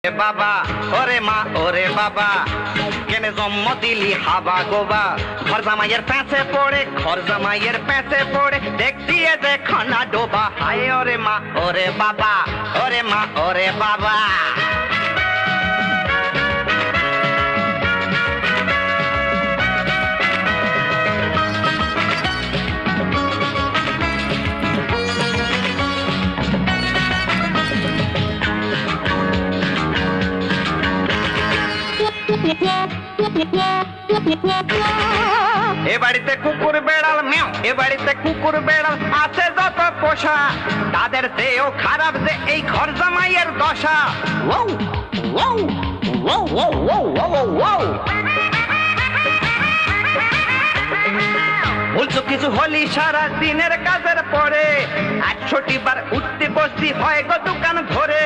বাবা ওরে মা ওরে বাবা কেনে জন্ম দিলি হাবা গোবা ঘর জামাইয়ের প্যাঁচে পড়ে ঘর জামাইয়ের প্যাঁচে পড়ে দেখতিয়ে দেখো না ডোবা হায় ওরে মা ওরে বাবা ওরে মা ওরে বাবা এ বাড়িতে কুকুর বেড়াল মেও এ বাড়িতে কুকুর বেড়াল আছে যত পোষা তাদের দেও খারাপ যে এই ঘর জামাইয়ের দশা ওউ ওউ ওউ ওউ ওউ ওউ ওউ বলছো কিছু হলি সারা দিনের কাজের পরে 100টি বার উঠতে বসতি হয় গো দোকান ধরে